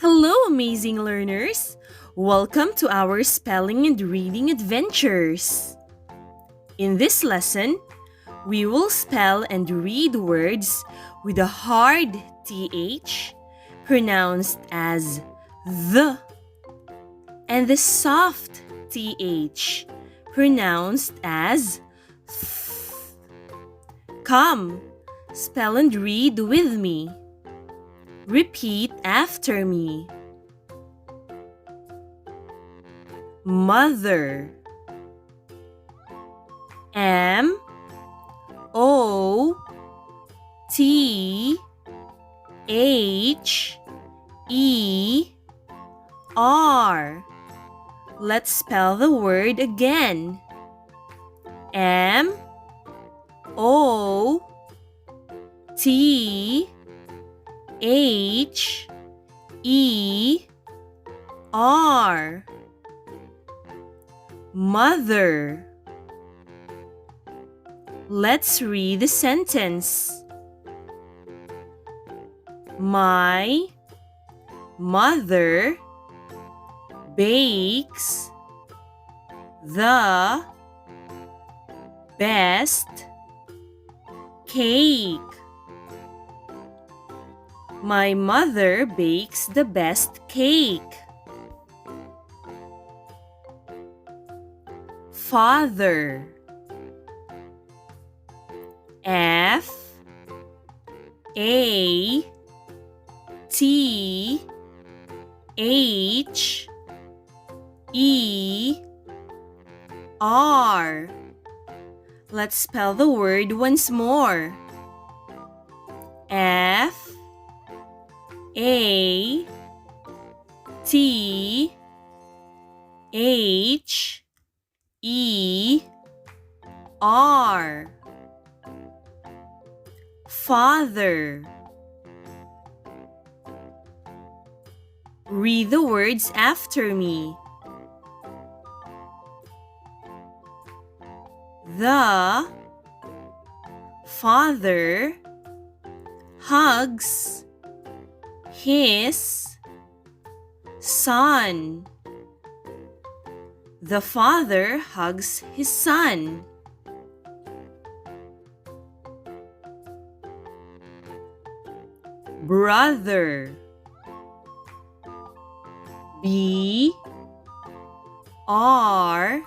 Hello, amazing learners! Welcome to our spelling and reading adventures. In this lesson, we will spell and read words with a hard TH pronounced as the and the soft TH pronounced as th. Come, spell and read with me. Repeat after me. Mother. M O T H E R. Let's spell the word again. M O T H E R. Mother. Let's read the sentence. My mother bakes the best cake. My mother bakes the best cake. Father. F A T H E R. Let's spell the word once more. F A T H E R. Father. Read the words after me. The father hugs his son. The father hugs his son. Brother. B R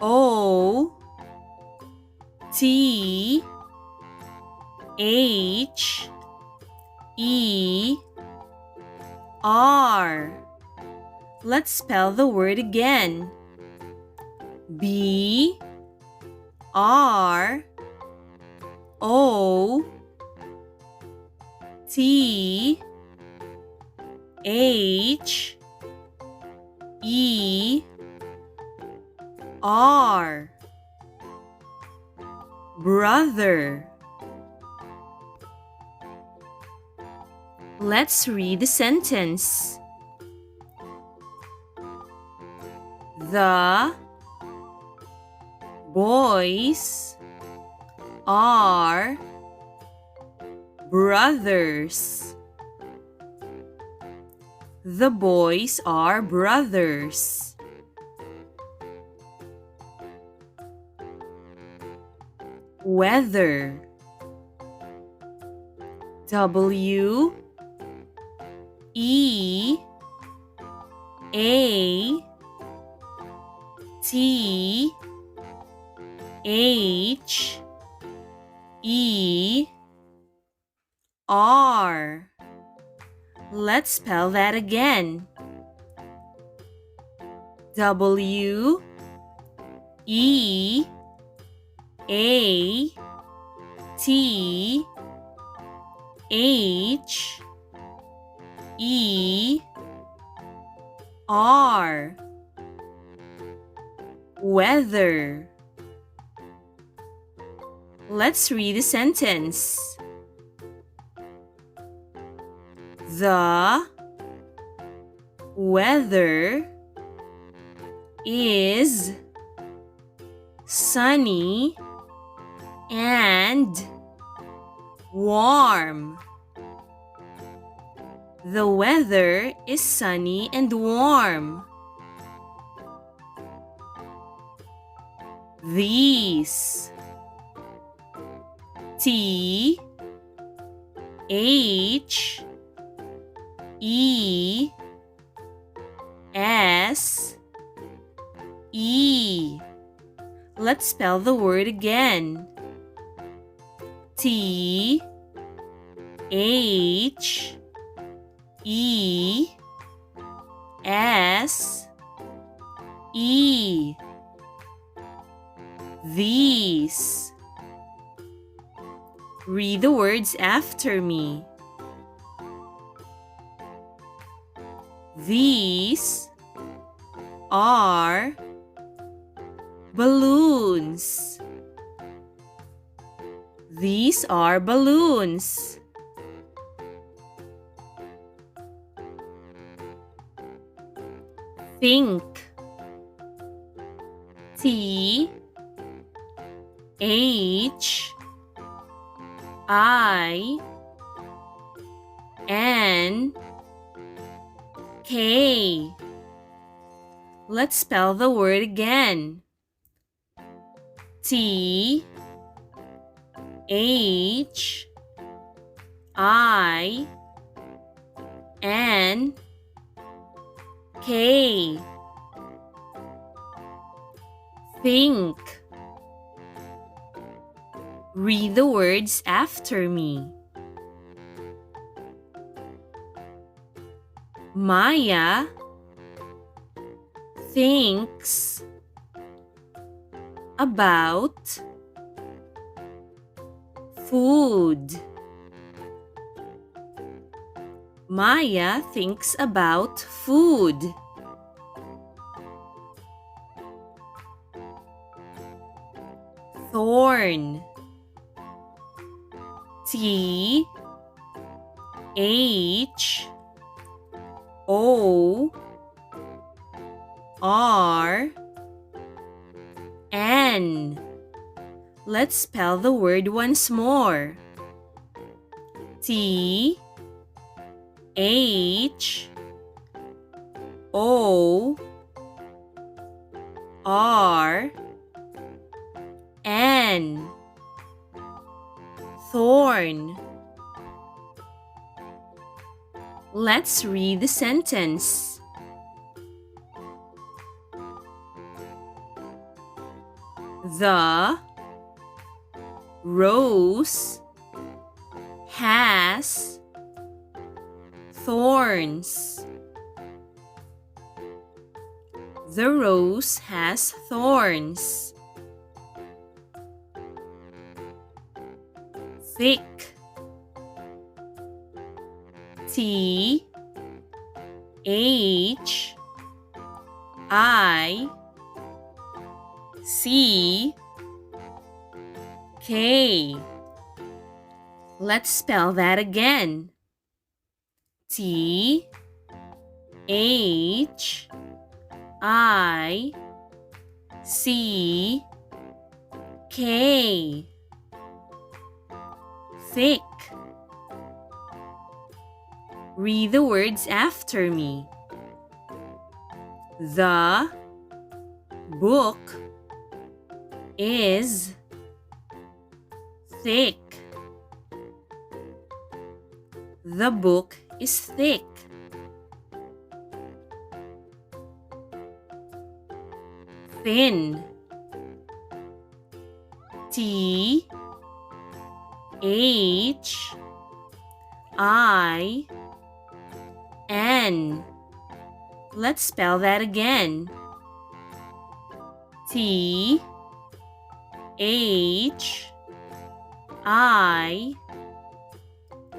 O T H E R. Let's spell the word again. B R O T H E R. Brother. Let's read the sentence. The boys are brothers. The boys are brothers. Weather. W E A T H E R. Let's spell that again. W E A T H E R. Weather. Let's read the sentence. The weather is sunny and warm. The weather is sunny and warm. These. T H E S E. Let's spell the word again. T H E S E. These. Read the words after me. These are balloons. These are balloons. Think. T H I N K. Let's spell the word again. T H I N K. Think. Read the words after me. Maya thinks about food. Maya thinks about food. Thorn. T H O R N. Let's spell the word once more. T H O R N. Thorn. Let's read the sentence. The rose has thorns. The rose has thorns. Thick. T H I C K. Let's spell that again. T H I C K. Thick. Read the words after me. The book is thick. The book is thick. Thin. T H I N. Let's spell that again. T H I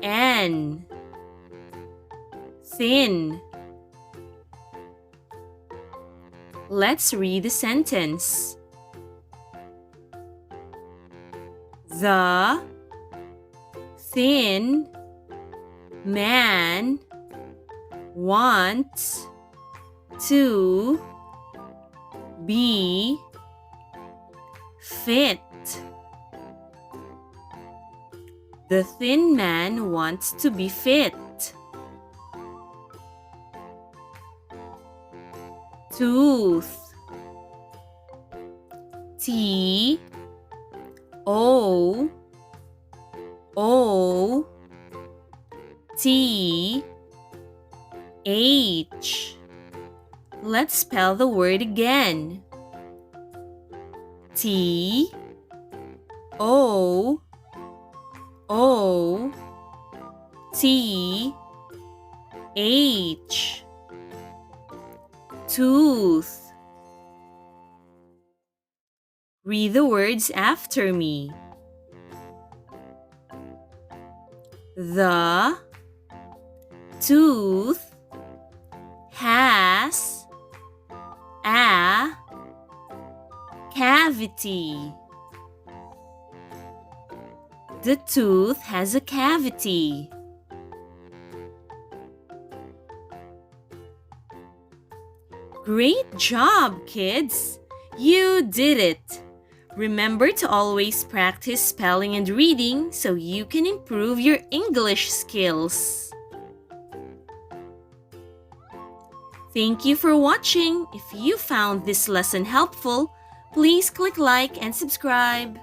N. Thin. Let's read the sentence. The thin man wants to be fit. The thin man wants to be fit. Tooth. T O O T H. Let's spell the word again. T O O T H. Tooth. Read the words after me. The tooth has a cavity. The tooth has a cavity. Great job, kids! You did it! Remember to always practice spelling and reading so you can improve your English skills. Thank you for watching. If you found this lesson helpful, please click like and subscribe.